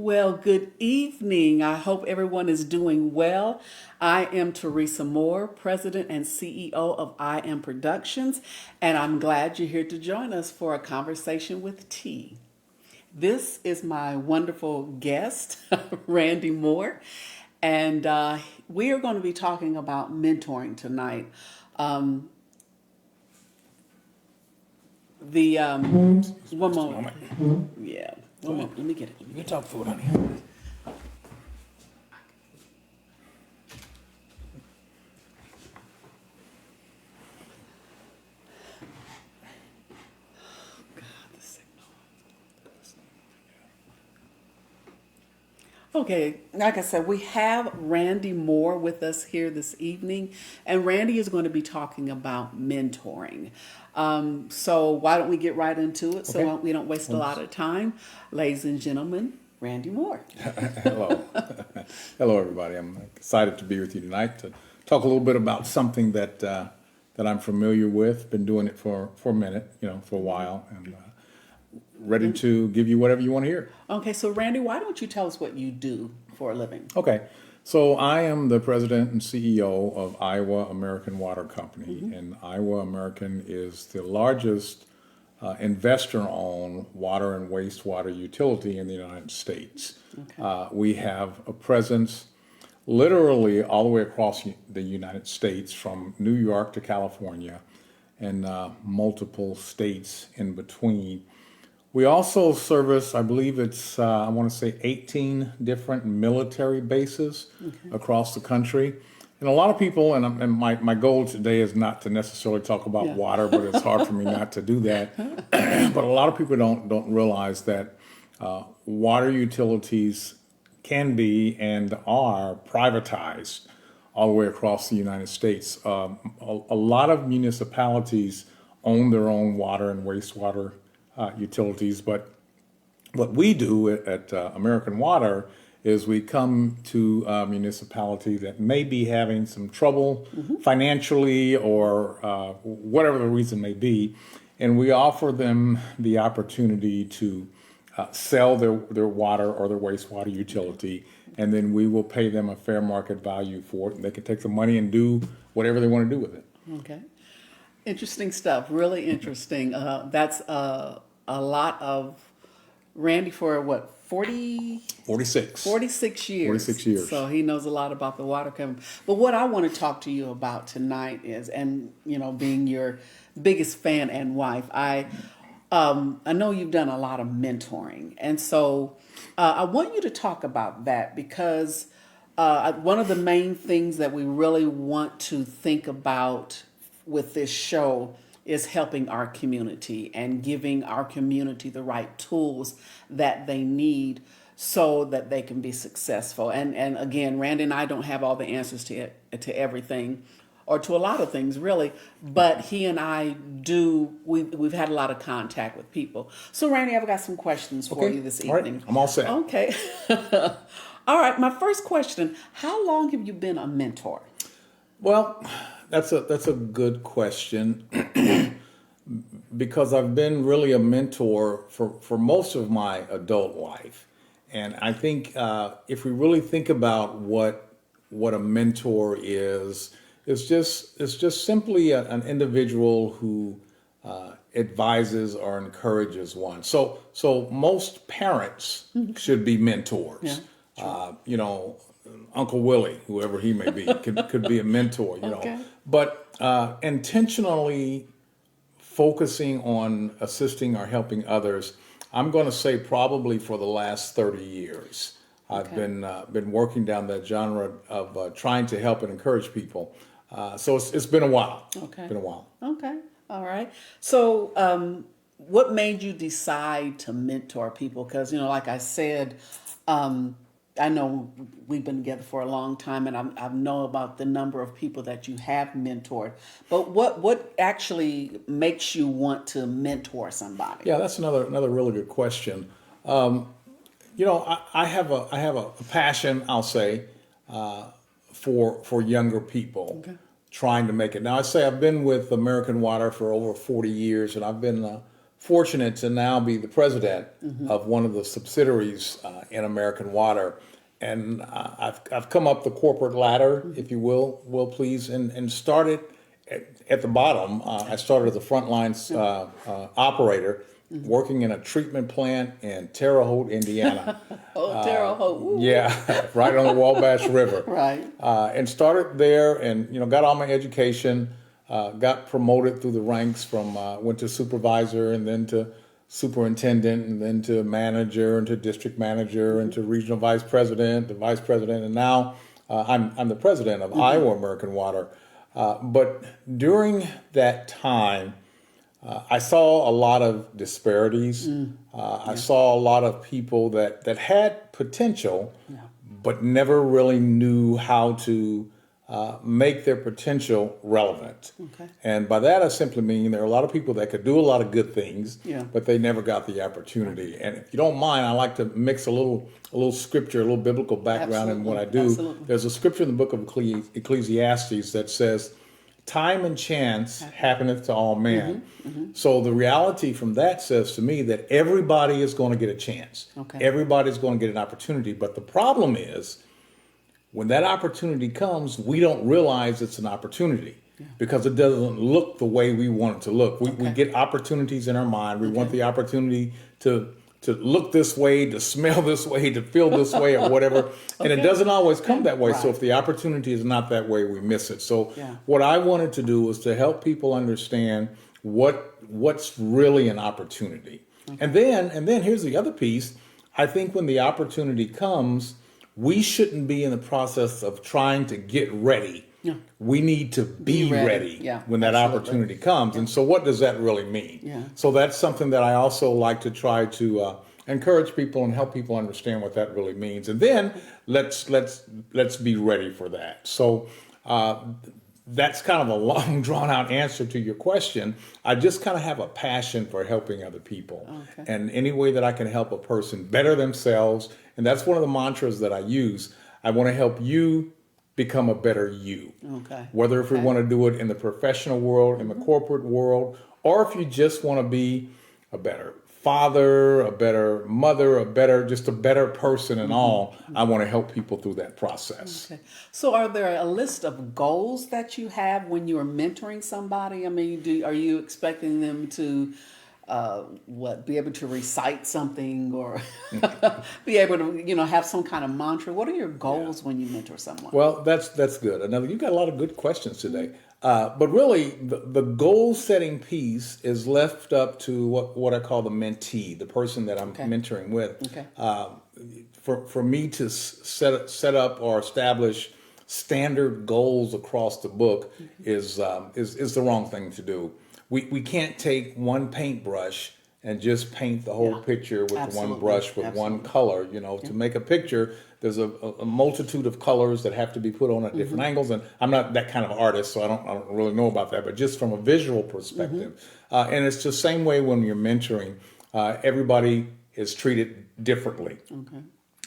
Well, good evening. I hope everyone is doing well. I am Teresa Moore, President and CEO of I Am Productions, and I'm glad you're here to join us for a conversation with T. This is my wonderful guest, Randy Moore, and we are going to be talking about mentoring tonight. Um, the one Just a moment, moment. yeah, Go one ahead. moment. Let me get it. You can talk food, honey. Okay, like I said, we have Randy Moore with us here this evening, and Randy is going to be talking about mentoring. So why don't we get right into it Okay. so we don't waste a lot of time? Ladies and gentlemen, Randy Moore. Hello. Hello, everybody. I'm excited to be with you tonight to talk a little bit about something that I'm familiar with. Been doing it for a minute, for a while, and ready to give you whatever you want to hear. Okay, so Randy, why don't you tell us what you do for a living? Okay. So I am the president and CEO of Iowa American Water Company, and Iowa American is the largest investor-owned water and wastewater utility in the United States. Okay. We have a presence literally all the way across the United States, from New York to California, and multiple states in between. We also service, I believe I want to say 18 different military bases across the country. And a lot of people, and my goal today is not to necessarily talk about Yeah. water, but it's hard for me not to do that. But a lot of people don't realize that water utilities can be and are privatized all the way across the United States. A lot of municipalities own their own water and wastewater utilities, but what we do at American Water is we come to a municipality that may be having some trouble financially or whatever the reason may be, and we offer them the opportunity to sell their water or their wastewater utility, and then we will pay them a fair market value for it, and they can take the money and do whatever they want to do with it. Okay. Interesting stuff. Really interesting. That's a lot of Randy for what, 40, 46. 46 years. 46 years. So he knows a lot about the water company. But what I want to talk to you about tonight is, and being your biggest fan and wife, I know you've done a lot of mentoring, and so I want you to talk about that because one of the main things that we really want to think about with this show is helping our community and giving our community the right tools that they need so that they can be successful. And again, Randy and I don't have all the answers to everything or to a lot of things really, but he and I do, we've had a lot of contact with people. So Randy, I've got some questions for Okay. you this All right. evening. I'm all set. Okay. All right, my first question, how long have you been a mentor? Well, that's a good question because I've been really a mentor for most of my adult life, and I think if we really think about what a mentor is, it's just simply an individual who advises or encourages one. So most parents should be mentors. Yeah, Uncle Willie, whoever he may be, could be a mentor. Okay. But intentionally focusing on assisting or helping others, I'm going to say probably for the last 30 years. I've Okay. been working down that genre of trying to help and encourage people. So it's been a while. Okay. Been a while. Okay. All right. So, what made you decide to mentor people? Because, like I said, um, I know we've been together for a long time, and I know about the number of people that you have mentored. But what actually makes you want to mentor somebody? Yeah, that's another really good question. I have a passion, I'll say, for younger people trying to make it. Now, I say I've been with American Water for over 40 years, and I've been fortunate to now be the president of one of the subsidiaries in American Water. And I've come up the corporate ladder, if you will please, and started at the bottom. I started as a frontline operator, working in a treatment plant in Terre Haute, Indiana. Oh, Terre Haute. Woo. Yeah, right on the Wabash River. Right. And started there, and got all my education. Got promoted through the ranks from went to supervisor, and then to superintendent, and then to manager, and to district manager, and to regional vice president, to vice president, and now I'm the president of Iowa American Water. But during that time, I saw a lot of disparities. I saw a lot of people that had potential, but never really knew how to make their potential relevant. Okay. And by that, I simply mean there are a lot of people that could do a lot of good things, Yeah. but they never got the opportunity. And if you don't mind, I like to mix a little scripture, a little biblical background in what I do. Absolutely. There's a scripture in the book of Ecclesiastes that says, "Time and chance happeneth to all men." So the reality from that says to me that everybody is going to get a chance. Okay. Everybody's going to get an opportunity. But the problem is, when that opportunity comes, we don't realize it's an opportunity because it doesn't look the way we want it to look. We get opportunities in our mind. We want the opportunity to look this way, to smell this way, to feel this way, or whatever. And it doesn't always come that way. So if the opportunity is not that way, we miss it. So what I wanted to do was to help people understand what's really an opportunity. And then here's the other piece. I think when the opportunity comes, we shouldn't be in the process of trying to get ready. We need to be ready when that opportunity comes. And so what does that really mean? So that's something that I also like to try to encourage people and help people understand what that really means. And then let's be ready for that. So that's kind of a long, drawn out answer to your question. I just kind of have a passion for helping other people. And any way that I can help a person better themselves. And that's one of the mantras that I use. I want to help you become a better you. Whether if we want to do it in the professional world, in the corporate world, or if you just want to be a better father, a better mother, just a better person and all, I want to help people through that process. Okay. So are there a list of goals that you have when you're mentoring somebody? I mean, are you expecting them to be able to recite something or be able to, have some kind of mantra? What are your goals when you mentor someone? Well, that's good. Another, you've got a lot of good questions today. But really, the goal-setting piece is left up to what I call the mentee, the person that I'm mentoring with. For me to set up or establish standard goals across the book is the wrong thing to do. We can't take one paintbrush and just paint the whole picture with one brush with one color. To make a picture, there's a multitude of colors that have to be put on at different angles. And I'm not that kind of artist, so I don't really know about that. But just from a visual perspective, and it's the same way when you're mentoring. Everybody is treated differently.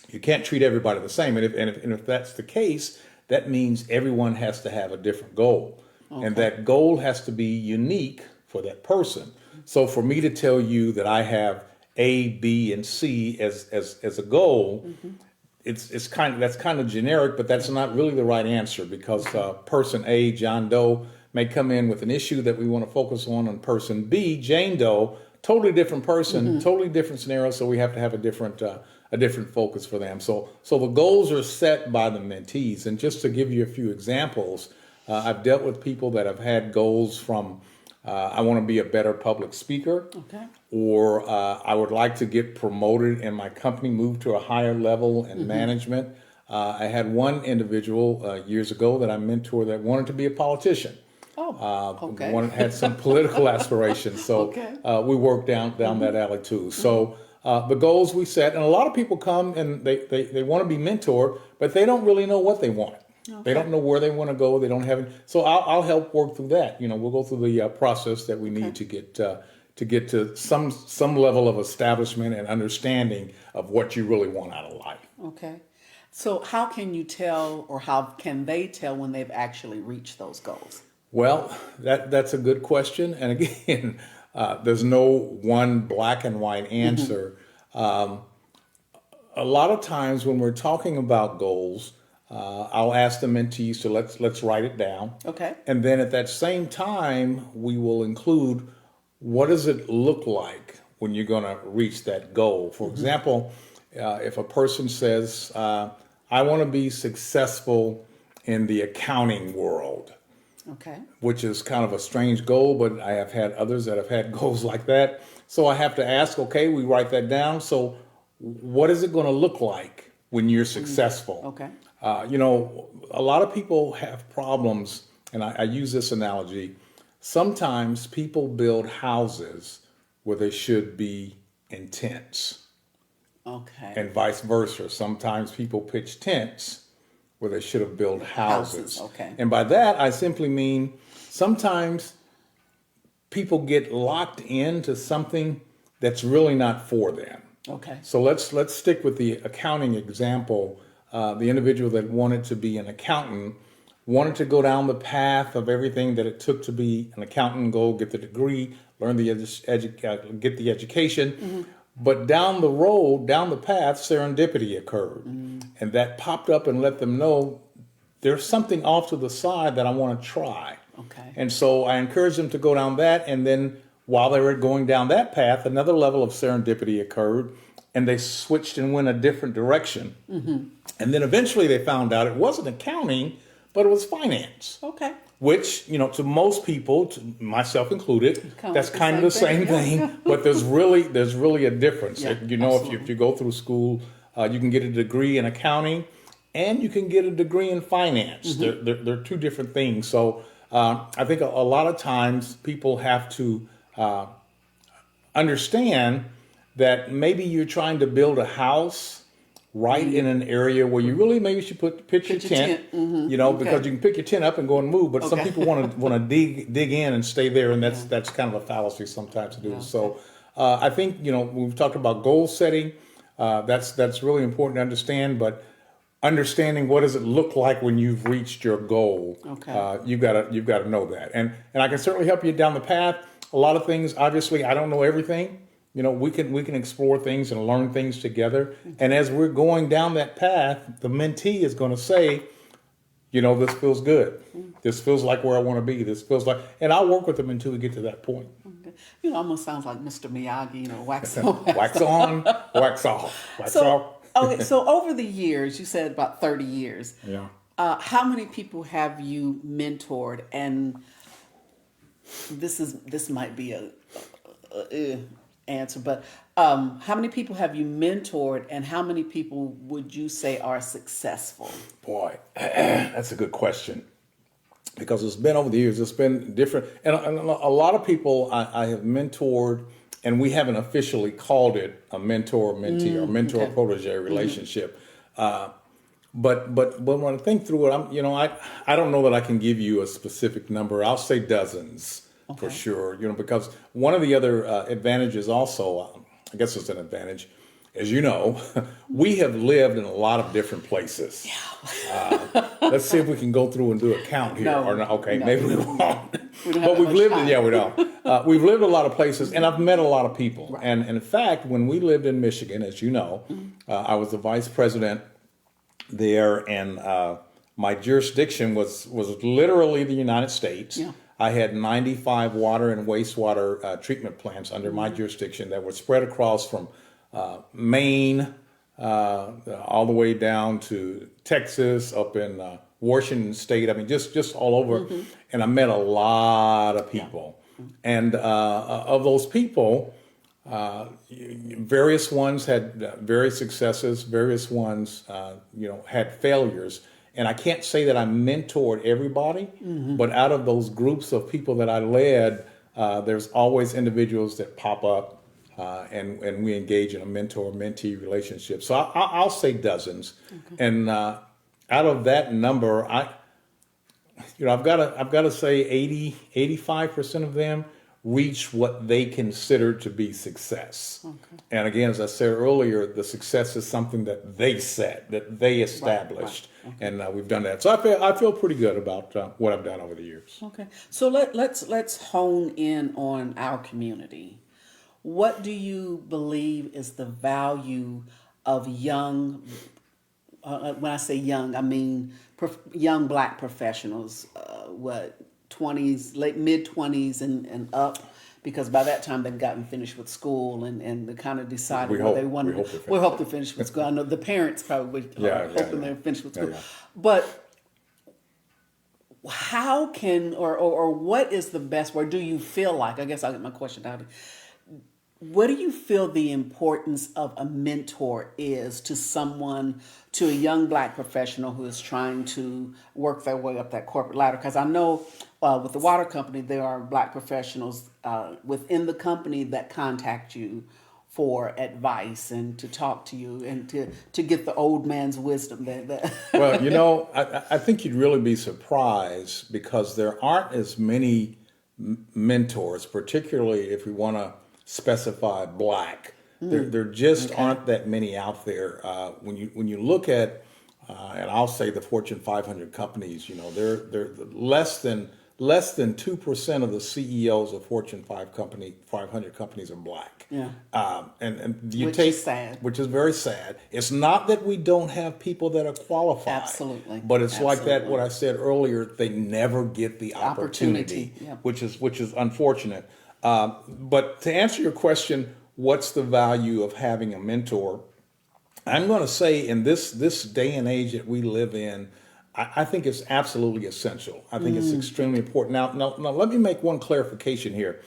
You can't treat everybody the same. And if that's the case, that means everyone has to have a different goal. And that goal has to be unique for that person. So for me to tell you that I have A, B, and C as a goal, that's kind of generic, but that's not really the right answer because person A, John Doe, may come in with an issue that we want to focus on person B, Jane Doe, totally different person, totally different scenario. So we have to have a different focus for them. So the goals are set by the mentees. And just to give you a few examples, I've dealt with people that have had goals from I want to be a better public speaker, or I would like to get promoted in my company, move to a higher level in management. I had one individual years ago that I mentored that wanted to be a politician. Had some political aspirations, so we worked down that alley too. So the goals we set, and a lot of people come and they want to be mentored, but they don't really know what they want. They don't know where they want to go. They don't have it. So I'll help work through that. We'll go through the process that we need to get to some level of establishment and understanding of what you really want out of life. Okay. So how can you tell, or how can they tell when they've actually reached those goals? Well, that's a good question. And again, There's no one black and white answer. A lot of times when we're talking about goals, I'll ask the mentees to let's write it down. Okay. And then at that same time, we will include what does it look like when you're going to reach that goal. For example, if a person says, I want to be successful in the accounting world, Okay. which is kind of a strange goal, but I have had others that have had goals like that. So I have to ask, okay, we write that down. So what is it going to look like when you're successful? Okay. A lot of people have problems, and I use this analogy. Sometimes people build houses where they should be in tents, Okay. and vice versa. Sometimes people pitch tents where they should have built houses. Okay. And by that, I simply mean sometimes people get locked into something that's really not for them. Okay. So let's stick with the accounting example. The individual that wanted to be an accountant wanted to go down the path of everything that it took to be an accountant, go get the degree, learn the get the education. But down the road, down the path, serendipity occurred. And that popped up and let them know there's something off to the side that I want to try. Okay. And so I encouraged them to go down that. And then while they were going down that path, another level of serendipity occurred and they switched and went a different direction. And then eventually they found out it wasn't accounting, but it was finance. Okay. Which, to most people, to myself included, that's kind of the same thing, thing. But there's really a difference. Yeah, If you go through school, you can get a degree in accounting, and you can get a degree in finance. They're two different things. So I think a lot of times people have to understand that maybe you're trying to build a house right in an area where you really maybe should pitch your tent, because you can pick your tent up and go and move. But some people want to dig in and stay there, and that's kind of a fallacy sometimes to do. So I think we've talked about goal setting. That's really important to understand, but understanding what does it look like when you've reached your goal. Okay. You've got to know that, and I can certainly help you down the path. A lot of things, obviously, I don't know everything. We can explore things and learn things together. And as we're going down that path, the mentee is going to say, this feels good. This feels like where I want to be. This feels like, and I'll work with them until we get to that point. Okay. Almost sounds like Mr. Miyagi, wax on, wax on, wax off, wax off. Okay, so over the years, you said about 30 years. Yeah. How many people have you mentored? And this might be a answer, but how many people have you mentored, and how many people would you say are successful? Boy, that's a good question, because it's been over the years. It's been different, and a lot of people I have mentored, and we haven't officially called it a mentor-mentee or mentor-protege relationship. But when I think through it, I don't know that I can give you a specific number. I'll say dozens. For sure, because one of the other advantages also, I guess it's an advantage, as you know, we have lived in a lot of different places. Yeah. Let's see if we can go through and do a count here. No, or not. Okay, no. Maybe we won't. We don't have But we've much lived, time. we don't. We've lived a lot of places, and I've met a lot of people. Right. And in fact, when we lived in Michigan, as you know, I was the vice president there, and my jurisdiction was literally the United States. Yeah. I had 95 water and wastewater treatment plants under my jurisdiction that were spread across from Maine all the way down to Texas, up in Washington State. I mean, just all over. And I met a lot of people. And of those people, various ones had various successes, various ones, had failures. And I can't say that I mentored everybody, but out of those groups of people that I led, there's always individuals that pop up, and we engage in a mentor-mentee relationship. So I'll say dozens, and out of that number, I've got to say 85% of them reach what they consider to be success. And again, as I said earlier, the success is something that they set, that they established, and we've done that. So I feel pretty good about what I've done over the years. Okay. So let's hone in on our community. What do you believe is the value of young, when I say young, I mean young Black professionals, what, 20s, late mid-20s and up? Because by that time they've gotten finished with school and they kind of decided We what they hope- wanted. we hope they're We hope they're finished with school. I know the parents probably are hoping they're finished with school. Yeah. But how can or what is the best way? Do you feel like, I guess I'll get my question out. What do you feel the importance of a mentor is to someone, to a young Black professional who is trying to work their way up that corporate ladder? Because I know with the water company, there are Black professionals within the company that contact you for advice and to talk to you and to get the old man's wisdom. Well, you know, I think you'd really be surprised because there aren't as many mentors, particularly if we want to specify Black. There just aren't that many out there. When you look at, and I'll say the Fortune 500 companies, you know, they're less than 2% of the CEOs of Fortune 500 companies are Black. Yeah. And you Which take, is sad. which is very sad. It's not that we don't have people that are qualified. Absolutely. But it's like that, Absolutely. what I said earlier, they never get the opportunity, Yeah. which is unfortunate. But to answer your question, what's the value of having a mentor? I'm going to say in this day and age that we live in, I think it's absolutely essential. I think it's extremely important. Now, let me make one clarification here.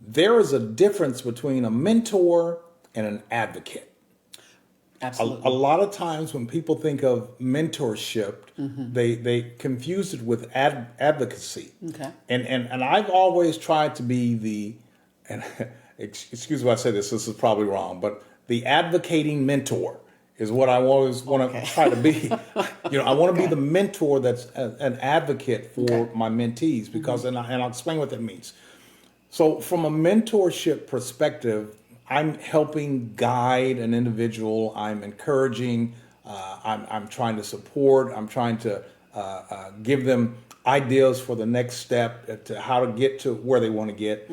There is a difference between a mentor and an advocate. Absolutely. A lot of times when people think of mentorship, they confuse it with advocacy. Okay. And I've always tried to be the, and excuse me if I say this is probably wrong, but the advocating mentor is what I always want to try to be. You know, I want to be the mentor that's an advocate for my mentees because, and I'll explain what that means. So from a mentorship perspective, I'm helping guide an individual. I'm encouraging. I'm trying to support. I'm trying to give them ideas for the next step to how to get to where they want to get.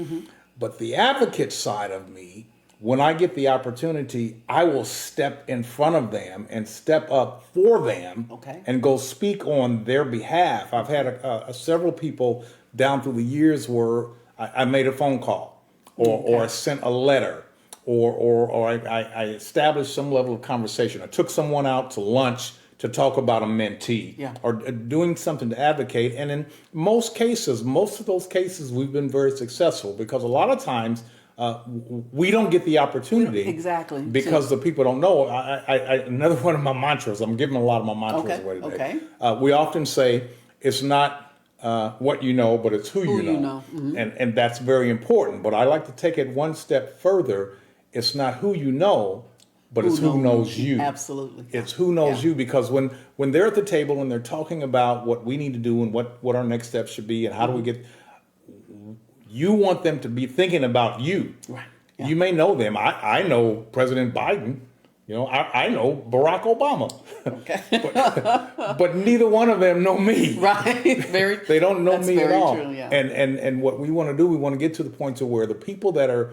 But the advocate side of me, when I get the opportunity, I will step in front of them and step up for them and go speak on their behalf. I've had several people down through the years where I made a phone call or I sent a letter or I established some level of conversation. I took someone out to lunch to talk about a mentee or doing something to advocate. And in most of those cases, we've been very successful because a lot of times we don't get the opportunity. Exactly. Because the people don't know. Another one of my mantras, I'm giving a lot of my mantras away today. We often say, it's not what you know, but it's who you know. And that's very important. But I like to take it one step further. It's not who you know, but it's who knows you. Absolutely. It's who knows you, because when they're at the table and they're talking about what we need to do and what our next steps should be and how do we get, you want them to be thinking about you. Right. Yeah. You may know them. I know President Biden. You know, I know Barack Obama. Okay. but neither one of them know me. Right. They don't know me at all. True, yeah. And what we want to do, we want to get to the point to where the people that are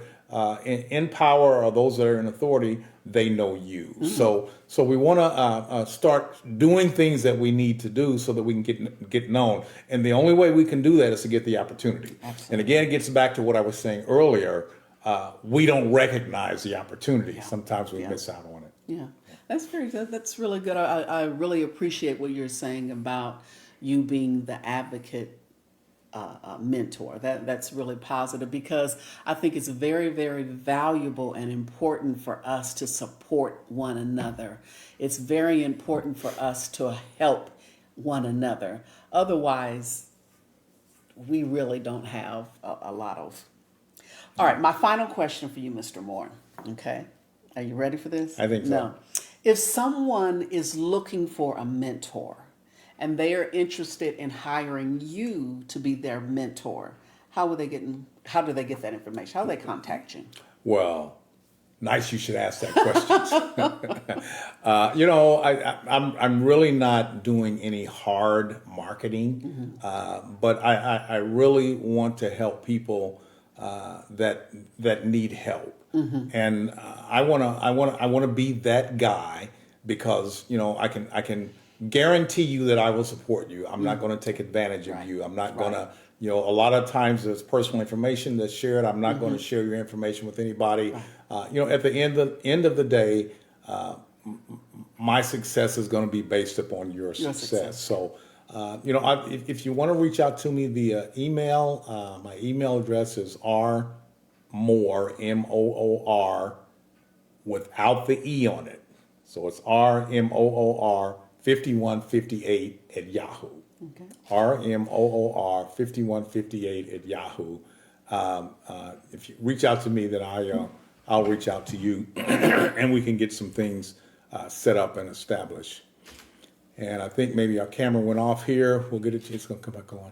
in power or those that are in authority, they know you. So we want to start doing things that we need to do so that we can get known. And the only way we can do that is to get the opportunity. Absolutely. And again, it gets back to what I was saying earlier. We don't recognize the opportunity. Sometimes we miss out on it. Yeah, that's very good. That's really good. I really appreciate what you're saying about you being the advocate mentor. That's really positive because I think it's very, very valuable and important for us to support one another. It's very important for us to help one another. Otherwise, we really don't have a lot of. All right, my final question for you, Mr. Moore. Okay, are you ready for this? I think so. No. If someone is looking for a mentor and they are interested in hiring you to be their mentor, how would they get in how do they get that information? How do they contact you? Well, nice you should ask that question. I'm really not doing any hard marketing, but I really want to help people that need help, and I wanna be that guy because I can guarantee you that I will support you. I'm not going to take advantage of Right. you. I'm not Right. going to a lot of times there's personal information that's shared. I'm not going to share your information with anybody. At the end of the day, my success is going to be based upon your Your success. success. So, if you want to reach out to me via email, my email address is rmoor, MOOR, without the E on it. So it's RMOOR 5158 at Yahoo. Okay. RMOOR 5158 at Yahoo. If you reach out to me, then I'll reach out to you, and we can get some things set up and established. And I think maybe our camera went off here. We'll get it. It's going to come back on.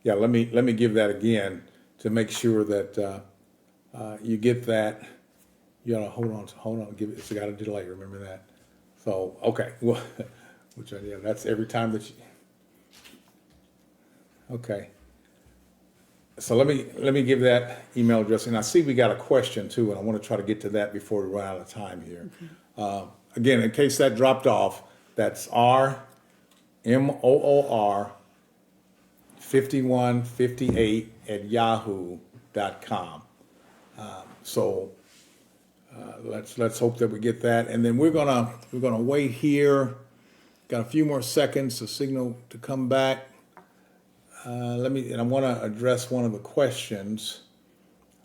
Yeah, let me give that again to make sure that you get that. You gotta hold on. It's got a delay. Remember that. So okay, well, that's every time that you. Okay. So let me give that email address, and I see we got a question too, and I want to try to get to that before we run out of time here. Again, in case that dropped off, that's RMOOR 5158 at yahoo.com. Let's hope that we get that, and then we're gonna wait here. Got a few more seconds to signal to come back. I want to address one of the questions.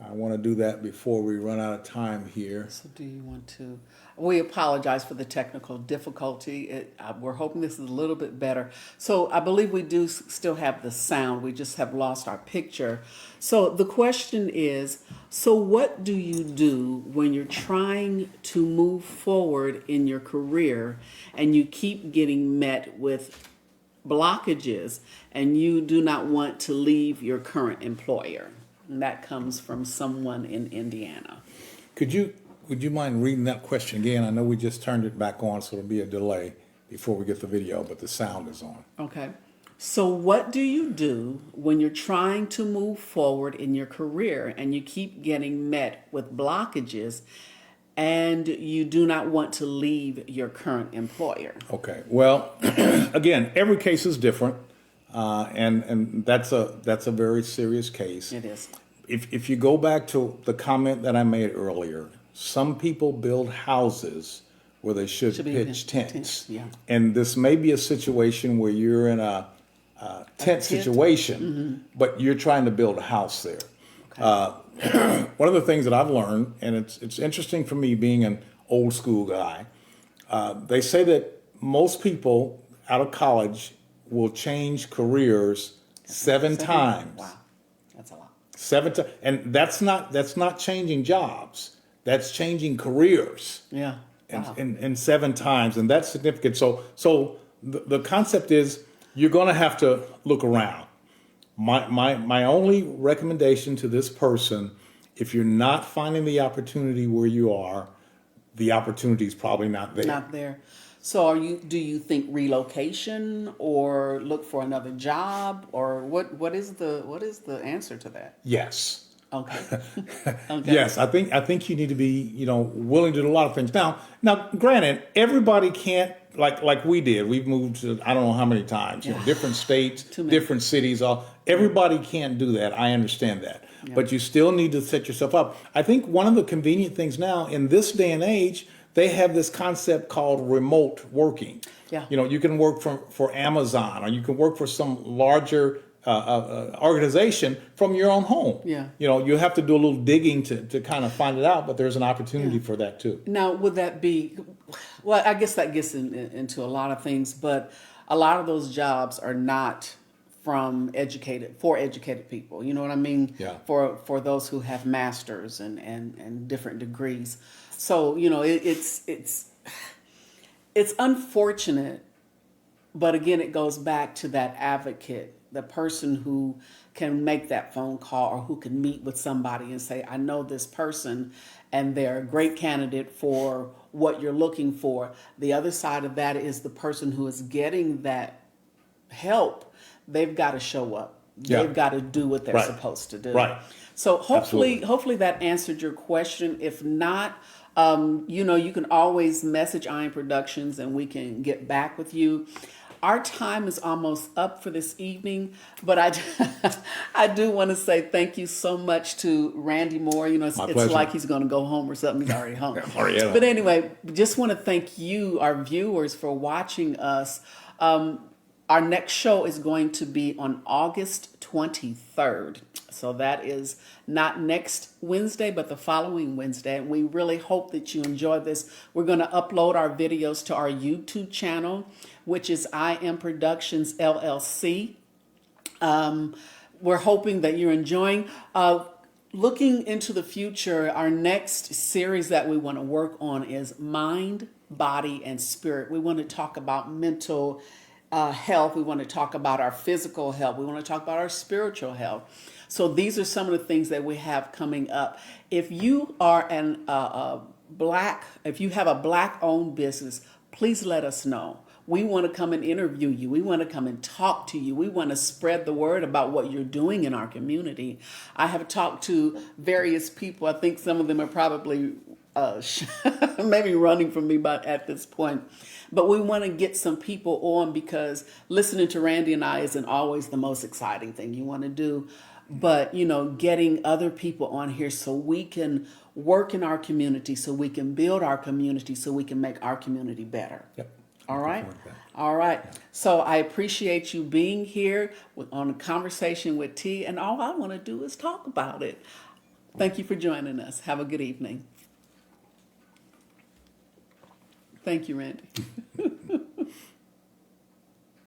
I want to do that before we run out of time here. So do you want to? We apologize for the technical difficulty. We're hoping this is a little bit better. So I believe we do still have the sound. We just have lost our picture. So the question is, so what do you do when you're trying to move forward in your career and you keep getting met with blockages and you do not want to leave your current employer? And that comes from someone in Indiana. Would you mind reading that question again? I know we just turned it back on, so there'll be a delay before we get the video, but the sound is on. Okay. So what do you do when you're trying to move forward in your career and you keep getting met with blockages and you do not want to leave your current employer? Okay. Well, again, every case is different, and that's a very serious case. It is. If you go back to the comment that I made earlier, some people build houses where they should Should be pitch tents, tents. yeah. And this may be a situation where you're in a tent situation, but you're trying to build a house there. Okay. One of the things that I've learned, and it's interesting for me being an old school guy, they say that most people out of college will change careers seven times. Wow. That's a lot. 7 times, and that's not changing jobs. That's changing careers. Yeah. Wow. And 7 times, and that's significant. So the concept is you're going to have to look around. My only recommendation to this person, if you're not finding the opportunity where you are, the opportunity is probably not there. Not there. So do you think relocation or look for another job, or what is the answer to that? Yes. Okay. Okay. Yes, I think you need to be, willing to do a lot of things. Now, granted, everybody can't like we did. We've moved to I don't know how many times, different states, Too many. different cities. Everybody can't do that. I understand that, but you still need to set yourself up. I think one of the convenient things now in this day and age, they have this concept called remote working. Yeah. You can work for Amazon, or you can work for some larger organization from your own home. Yeah. You have to do a little digging to kind of find it out, but there's an opportunity for that too. Now, would that be? Well, I guess that gets into a lot of things, but a lot of those jobs are not for educated people. You know what I mean? Yeah. For those who have masters and different degrees. So it's unfortunate But again, it goes back to that advocate, the person who can make that phone call or who can meet with somebody and say, I know this person and they're a great candidate for what you're looking for. The other side of that is the person who is getting that help. They've got to show up. Yeah. They've got to do what they're Right. supposed to do. Right. So Absolutely. hopefully that answered your question. If not, you can always message Iron Productions and we can get back with you. Our time is almost up for this evening, but I do want to say thank you so much to Randy Moore. It's pleasure. like he's going to go home or something. He's already home. Already at home. But anyway, just want to thank you, our viewers, for watching us. Our next show is going to be on August 23rd. So that is not next Wednesday, but the following Wednesday. And we really hope that you enjoy this. We're going to upload our videos to our YouTube channel, which is I Am Productions LLC. We're hoping that you're enjoying. Looking into the future, our next series that we want to work on is Mind, Body, and Spirit. We want to talk about mental health. We want to talk about our physical health. We want to talk about our spiritual health. So these are some of the things that we have coming up. If you are if you have a Black-owned business, please let us know. We want to come and interview you. We want to come and talk to you. We want to spread the word about what you're doing in our community. I have talked to various people. I think some of them are probably maybe running from me at this point. But we want to get some people on because listening to Randy and I isn't always the most exciting thing you want to do. But, getting other people on here so we can work in our community, so we can build our community, so we can make our community better. Yep. All right. All right. So I appreciate you being here on a conversation with T. And all I want to do is talk about it. Thank you for joining us. Have a good evening. Thank you, Randy.